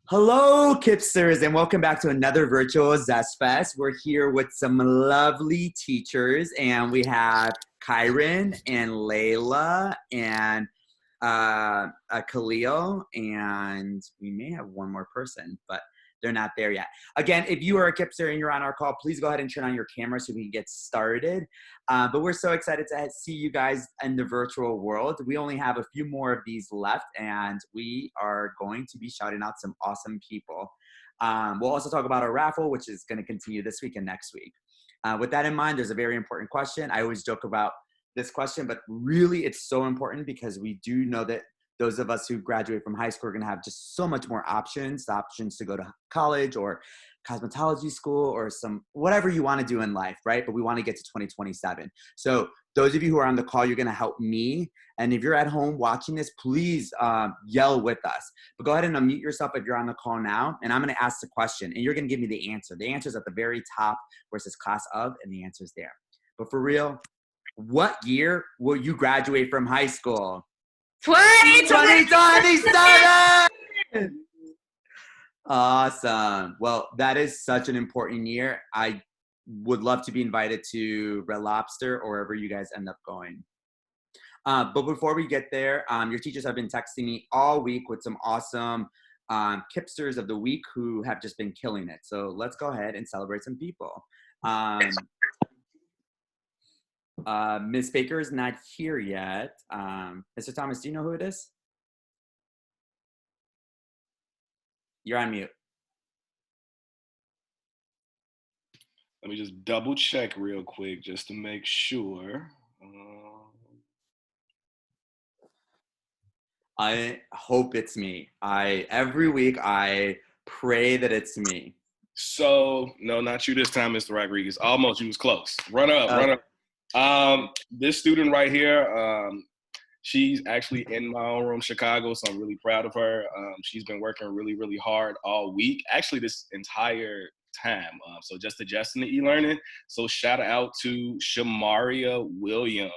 Hello, Kipsters, and welcome back to another virtual Zest Fest. We're here with some lovely teachers, and we have Kyron and Layla and Khalil, and we may have one more person, but they're not there yet. Again, if you are a Kipster and you're on our call, please go ahead and turn on your camera so we can get started. But we're so excited to see you guys in the virtual world. We only have a few more of these left, and we are going to be shouting out some awesome people. We'll also talk about our raffle, which is going to continue this week and next week. With that in mind, there's a very important question. I always joke about this question, but really it's so important because we do know that those of us who graduate from high school are going to have just so much more options to go to college or cosmetology school or some whatever you want to do in life, right? But we want to get to 2027. So those of you who are on the call, you're going to help me. And if you're at home watching this, please yell with us. But go ahead and unmute yourself if you're on the call now. And I'm going to ask the question and you're going to give me the answer. The answer is at the very top where it says class of, and the answer is there. But for real, what year will you graduate from high school? 2027! Awesome. Well, that is such an important year. I would love to be invited to Red Lobster or wherever you guys end up going. But before we get there, your teachers have been texting me all week with some awesome Kipsters of the week who have just been killing it. So let's go ahead and celebrate some people. Ms. Baker is not here yet. Mr. Thomas, do you know who it is? You're on mute. Let me just double check real quick just to make sure. I hope it's me. Every week I pray that it's me. So, no, not you this time, Mr. Rodriguez. Almost, you was close. Run up. This student right here, she's actually in my own room, Chicago, so I'm really proud of her. She's been working really, really hard all week, actually this entire time. So just adjusting the e-learning. So shout out to Shamaria Williams.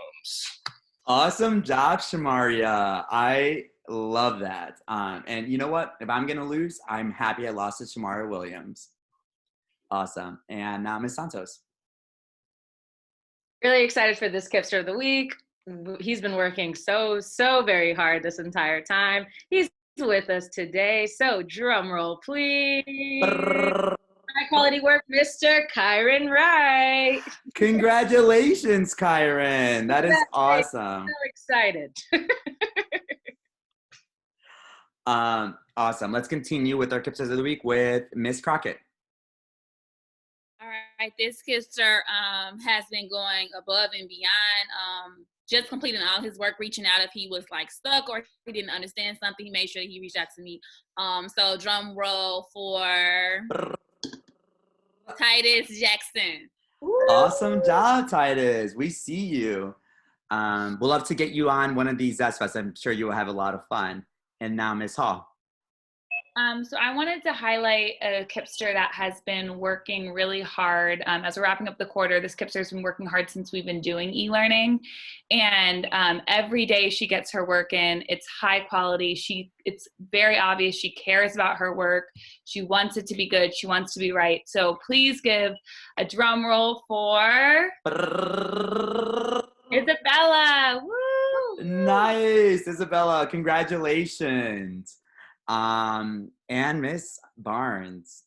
Awesome job, Shamaria. I love that. And you know what? If I'm going to lose, I'm happy I lost to Shamaria Williams. Awesome. And now Ms. Santos. Really excited for this Kipster of the week. He's been working so very hard this entire time. He's with us today. So drum roll, please. High quality work, Mr. Kyron Wright. Congratulations, Kyron. That is awesome. So excited. Awesome. Let's continue with our Kipsters of the week with Miss Crockett. All right, this Kipster has been going above and beyond, just completing all his work, reaching out if he was like stuck or he didn't understand something. He made sure he reached out to me. So drum roll for Titus Jackson. Awesome job, Titus. We see you. We'll love to get you on one of these Zest Fests. I'm sure you will have a lot of fun. And now Miss Hall. So I wanted to highlight a Kipster that has been working really hard. As we're wrapping up the quarter, this Kipster has been working hard since we've been doing e-learning. And every day she gets her work in. It's high quality. It's very obvious she cares about her work. She wants it to be good. She wants to be right. So please give a drum roll for Isabella. Woo! Nice, Isabella. Congratulations. And Miss Barnes.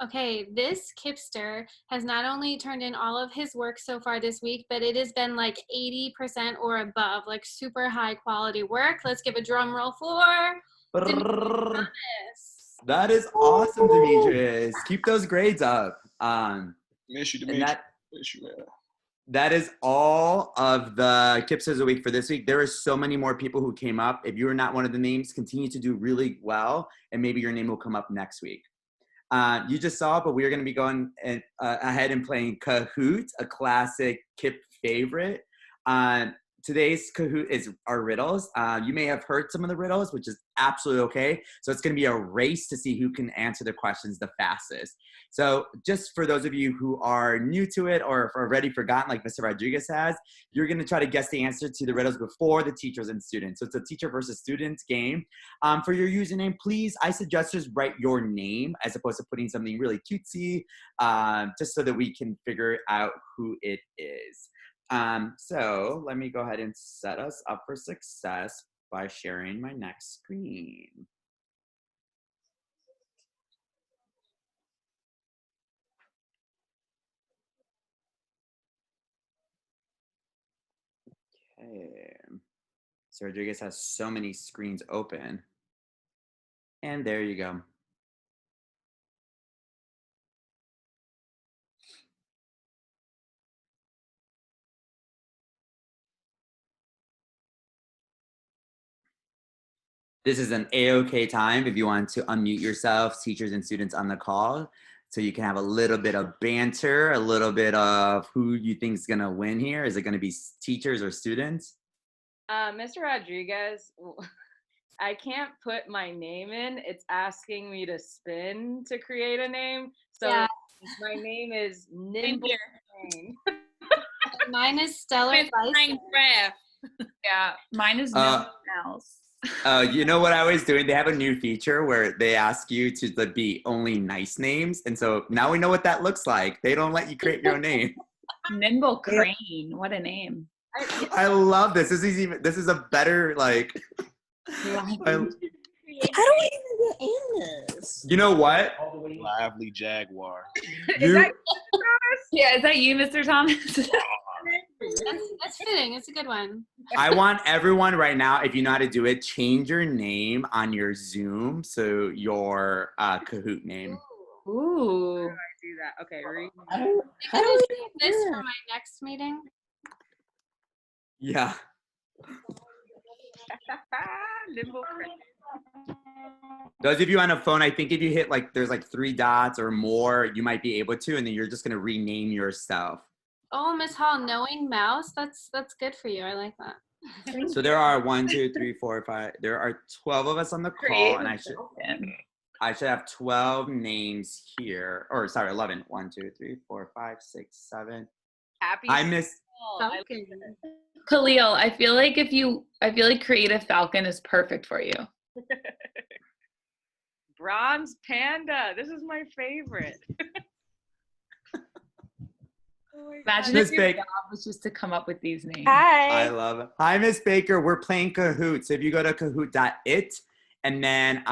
Okay, this Kipster has not only turned in all of his work so far this week, but it has been like 80% or above, like super high quality work. Let's give a drum roll for Demetrius. That is awesome, Demetrius. Keep those grades up. Miss you, Demetrius. That is all of the Kipsters of the week for this week. There are so many more people who came up. If you are not one of the names, continue to do really well, and maybe your name will come up next week. You just saw it, but we are going to be going ahead and playing Kahoot, a classic Kip favorite. Today's Kahoot is our riddles. You may have heard some of the riddles, which is absolutely okay. So it's going to be a race to see who can answer the questions the fastest. So just for those of you who are new to it or have already forgotten, like Mr. Rodriguez has, you're going to try to guess the answer to the riddles before the teachers and students. So it's a teacher versus students game. For your username, please, I suggest just write your name as opposed to putting something really cutesy, just so that we can figure out who it is. So let me go ahead and set us up for success by sharing my next screen. Okay. So Rodriguez has so many screens open. And there you go. This is an A-OK time if you want to unmute yourself, teachers and students on the call, so you can have a little bit of banter, a little bit of who you think is going to win here. Is it going to be teachers or students? Mr. Rodriguez, I can't put my name in. It's asking me to spin to create a name. So Yeah. my name is Nimble. Mine is Stellar Vice. Yeah, mine is no one else. You know what I was doing? They have a new feature where they ask you to be only nice names. And so now we know what that looks like. They don't let you create your own name. Nimble Crane, what a name. I love this. This is a better, like, How do we even get in this? you know what? Lively Jaguar. Is that you, Mr. Thomas? That's fitting. It's a good one. I want everyone right now, if you know how to do it, change your name on your Zoom. So your Kahoot name. Ooh. Do that. Okay. How do we Save this for my next meeting. Yeah. Nimble Crane. Those of you on a phone, I think if you hit there's 3 dots or more, you might be able to, and then you're just gonna rename yourself. Oh, Miss Hall, knowing mouse, that's good for you. I like that. So there are 1, 2, 3, 4, 5. There are 12 of us on the call, and I should have 12 names here. Or sorry, 11. 1, 2, 3, 4, 5, 6, 7. Happy. I missed. Khalil, I feel like Creative Falcon is perfect for you. Bronze Panda. This is my favorite. Imagine Miss if your Baker. job was just to come up with these names. I love it. Hi, Miss Baker. We're playing Kahoot. So if you go to kahoot.it, and then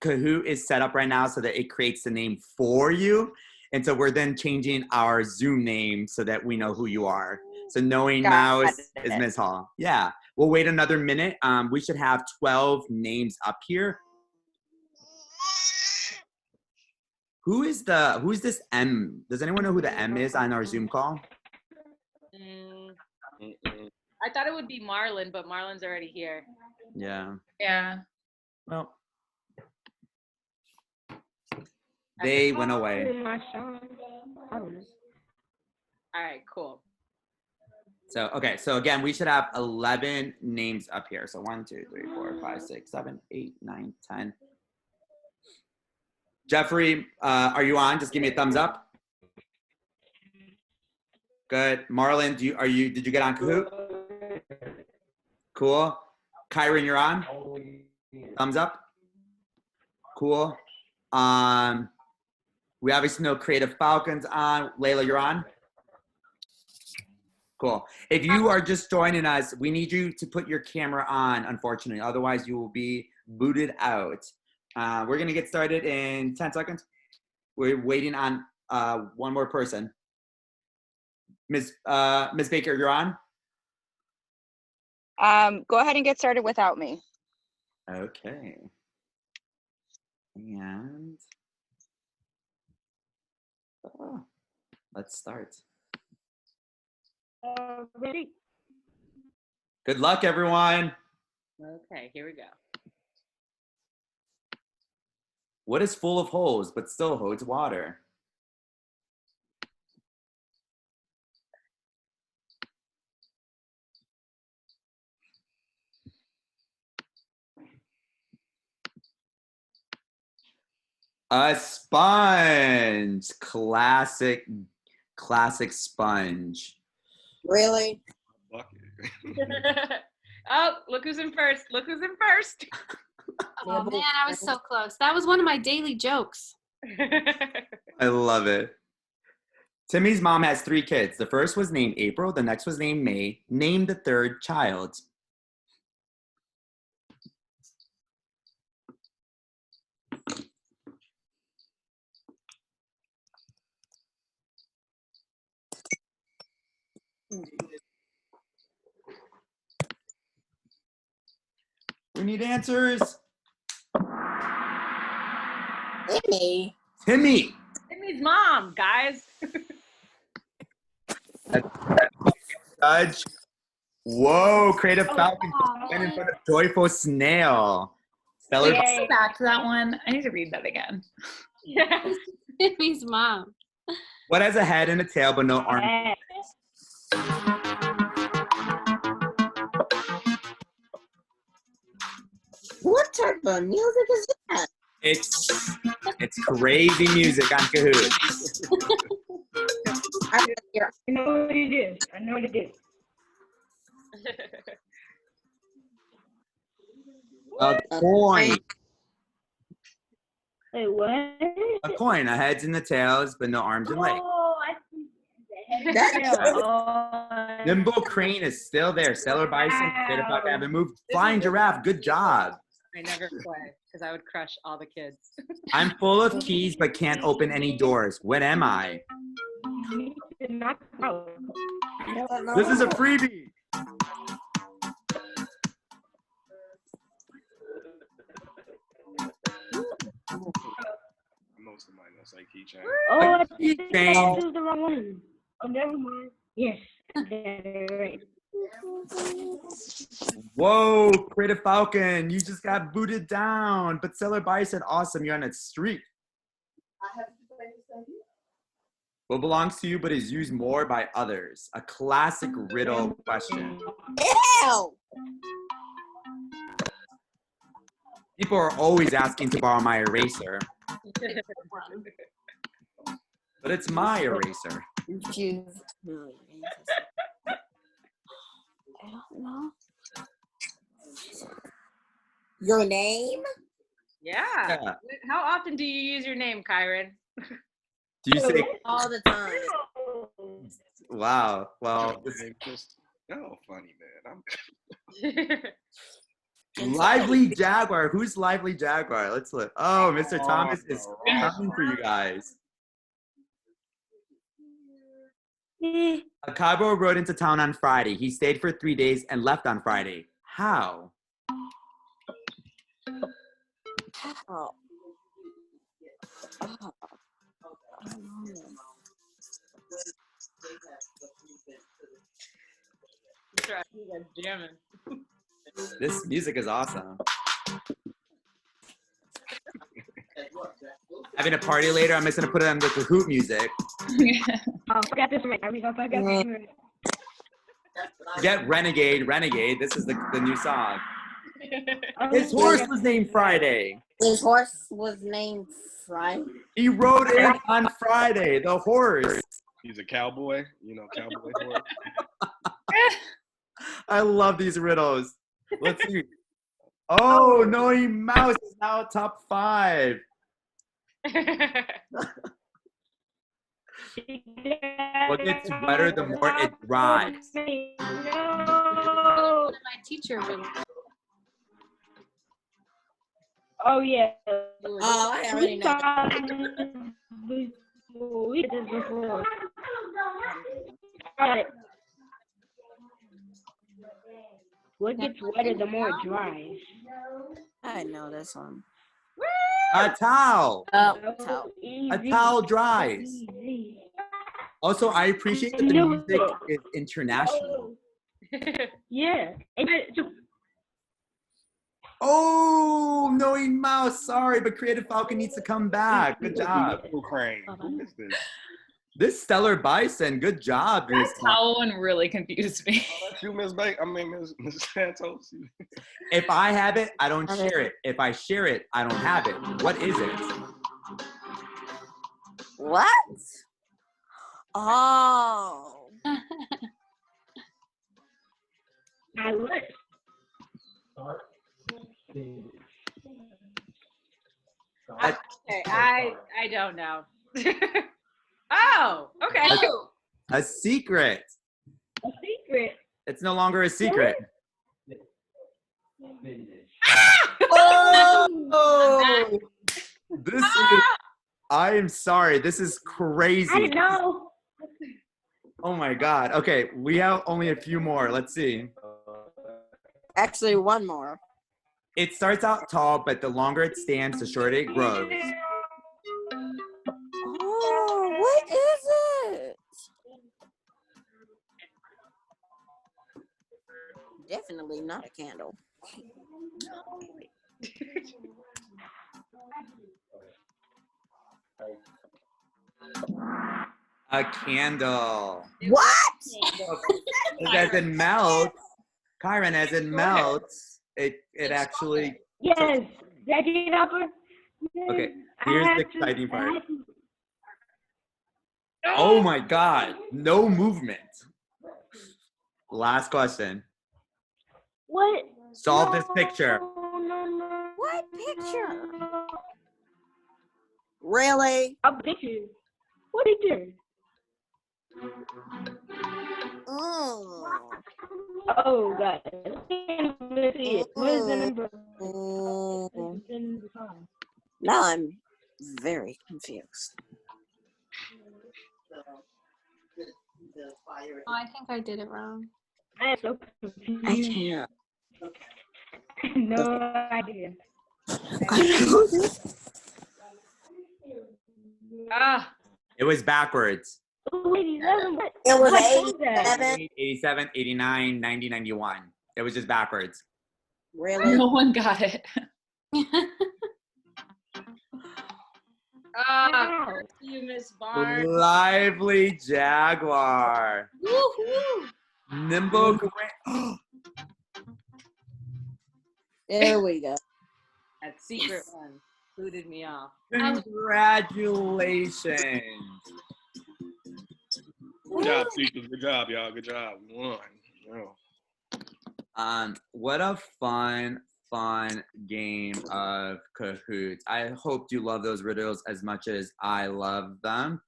Kahoot is set up right now so that it creates the name for you. And so we're then changing our Zoom name so that we know who you are. So knowing mouse is Miss Hall. Yeah. We'll wait another minute. We should have 12 names up here. Who's this M? Does anyone know who the M is on our Zoom call? I thought it would be Marlon, but Marlon's already here. Yeah. Yeah. Well, they went away. All right, cool. So, okay. So again, we should have 11 names up here. So 1, 2, 3, 4, 5, 6, 7, 8, 9, 10. Jeffrey, are you on? Just give me a thumbs up. Good. Marlon, did you get on Kahoot? Cool. Kyron, you're on? Thumbs up. Cool. We obviously know Creative Falcon's on. Layla, you're on? Cool. If you are just joining us, we need you to put your camera on, unfortunately. Otherwise, you will be booted out. We're going to get started in 10 seconds. We're waiting on one more person. Miss Baker, you're on? Go ahead and get started without me. Okay. And let's start. Ready? Good luck, everyone. Okay, here we go. What is full of holes but still holds water? A sponge. Classic sponge. Really? Bucket. Oh, look who's in first. Look who's in first. Oh man, I was so close. That was one of my daily jokes. I love it. Timmy's mom has 3 kids. The first was named April. The next was named May. Name the third child. We need answers. Timmy. Timmy. Timmy's mom, guys. Judge. Whoa, Creative Falcon in front of Joyful Snail. Stellar. Go back to that one. I need to read that again. Yeah. Timmy's mom. What has a head and a tail but no arms? What type of music is that? It's crazy music on Cahoots. I know what it is. I know what it is. A coin. Wait, what? A coin. A heads and the tails, but no arms and legs. Oh, I see. Nimble Crane is still there. Stellar Bison. Creative Falcon haven't moved. Flying Giraffe. Good job. I never play because I would crush all the kids. I'm full of keys but can't open any doors. What am I? This is a freebie. Most of mine was like keychain. Oh, I think Keychain. I chose the wrong one. Oh, never mind. Yes. Right. Whoa, Creative Falcon, you just got booted down. But Stellar Bison, awesome, you're on a streak. What belongs to you but is used more by others? A classic riddle question. Ew! People are always asking to borrow my eraser, but it's my eraser. Confused. I don't know. Your name? Yeah. How often do you use your name, Kyron? Do you say, All the time. wow, well, Oh, funny, man. Lively Jaguar. Who's Lively Jaguar? Let's look. Oh, Mr. Thomas is coming for you guys. A cowboy rode into town on Friday. He stayed for 3 days and left on Friday. How? Oh. Jamming. This music is awesome. Having a party later, I'm just gonna put it on the Kahoot music. Oh, I forgot this right. I forgot this right. Get Renegade. This is the new song. His horse was named Friday. His horse was named Friday. He rode in on Friday. The horse. He's a cowboy, cowboy horse. I love these riddles. Let's see. Oh, Noe Mouse is now top 5. What gets wetter the more it dries? No. My teacher really. Oh, yeah. Oh, I already know. We did this before. All right. What gets wetter the more it dries? I know this one. A towel. Oh, A towel dries. Easy. Also, I appreciate that the music is international. Yeah. Oh, Noe Mouse. Sorry, but Creative Falcon needs to come back. Good job. Crane. Who is this? This Stellar Bison. Good job. That towel one really confused me. Oh, that's you, Miss Bank. Miss Santos. If I have it, I don't share it. If I share it, I don't have it. What is it? What? Oh. I look. Okay, I don't know. Oh, okay. A secret. A secret. It's no longer a secret. Oh. This is, I am sorry. This is crazy. I didn't know. Oh my God. Okay, we have only a few more. Let's see. Actually, one more. It starts out tall, but the longer it stands, the shorter it grows. Oh, what is it? Definitely not a candle. A candle. What? As it melts, Kyron, as it melts, it actually. Yes. Jackie Hopper. Okay, here's the exciting part. Oh my God, no movement. Last question. What? Solve this picture. No. What picture? Really? A picture. What picture? Oh. Oh God. Let's see it. What is the number? Oh. Now I'm very confused. Oh, I think I did it wrong. I am so I confused. can't. No idea. Ah, It was backwards. Ooh, 87. What? It was What was that? 87. 87, 89, 90, 91. It was just backwards. Really? No one got it. ah, you Miss Barnes. Lively Jaguar. Woo-hoo. Nimble Grant. There we go. That secret one booted me off. Congratulations. Good job, Seekers. Good job, y'all. Good job. You won. Yeah. What a fun game of Kahoots. I hope you love those riddles as much as I love them.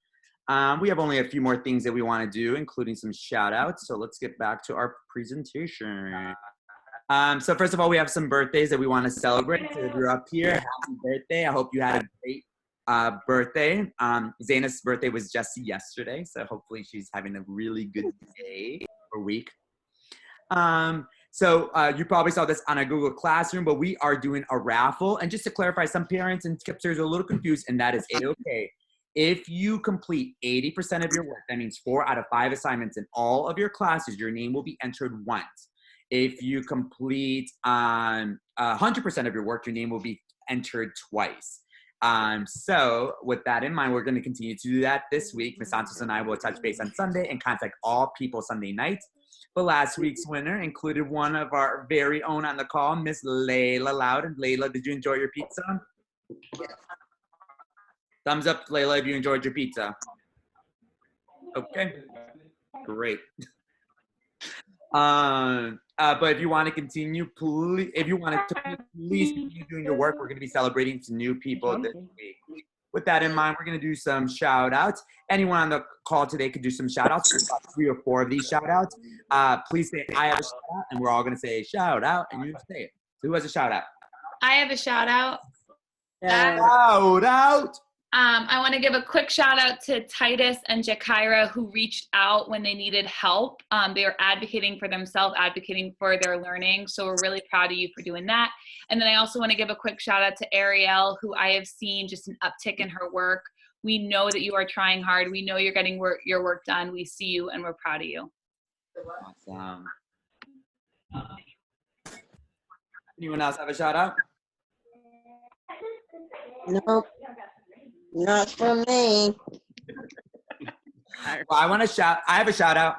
We have only a few more things that we want to do, including some shout outs. So let's get back to our presentation. So first of all, we have some birthdays that we want to celebrate. So if you're up here, happy birthday. I hope you had a great birthday. Zaina's birthday was just yesterday, so hopefully she's having a really good day or week. So you probably saw this on a Google Classroom, but we are doing a raffle. And just to clarify, some parents and tipsters are a little confused, and that is A-okay. If you complete 80% of your work, that means 4 out of 5 assignments in all of your classes, your name will be entered once. If you complete 100% of your work, your name will be entered twice. So with that in mind, we're going to continue to do that this week. Ms. Santos and I will touch base on Sunday and contact all people Sunday night. But last week's winner included one of our very own on the call, Miss Layla Loud. And Layla, did you enjoy your pizza? Thumbs up, Layla, if you enjoyed your pizza. Okay, great. But if you want to continue, please, please continue doing your work. We're going to be celebrating some new people this week. With that in mind, we're going to do some shout outs. Anyone on the call today could do some shout outs. There's about 3 or 4 of these shout outs. Please say, I have a shout out, and we're all going to say shout out, and you say it. So who has a shout out? I have a shout out. Shout out. I want to give a quick shout out to Titus and Jakira, who reached out when they needed help. They were advocating for themselves, advocating for their learning. So we're really proud of you for doing that. And then I also want to give a quick shout out to Ariel, who I have seen just an uptick in her work. We know that you are trying hard. We know you're getting your work done. We see you and we're proud of you. Awesome. Anyone else have a shout out? Nope. Not for me. Well, I have a shout out.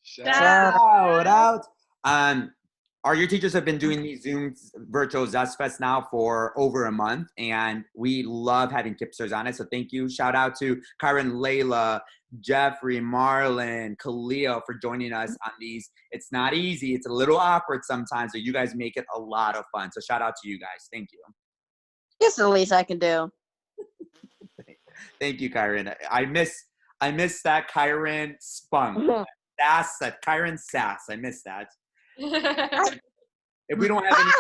Shout Shout out. Our year teachers have been doing these Zoom virtual Zest Fest now for over a month, and we love having Kipsters on it. So thank you. Shout out to Kyron, Layla, Jeffrey, Marlon, Khalil for joining us on these. It's not easy. It's a little awkward sometimes, but you guys make it a lot of fun. So shout out to you guys. Thank you. It's the least I can do. Thank you, Kyron. I miss that Kyron spunk. Sass, that Kyron sass. I miss that. If we don't have any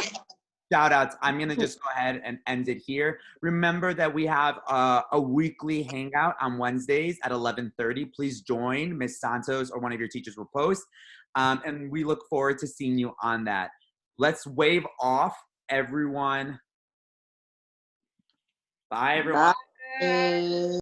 shout outs, I'm going to just go ahead and end it here. Remember that we have a weekly hangout on Wednesdays at 11:30. Please join. Miss Santos or one of your teachers will post. And we look forward to seeing you on that. Let's wave off, everyone. Bye, everyone. Bye.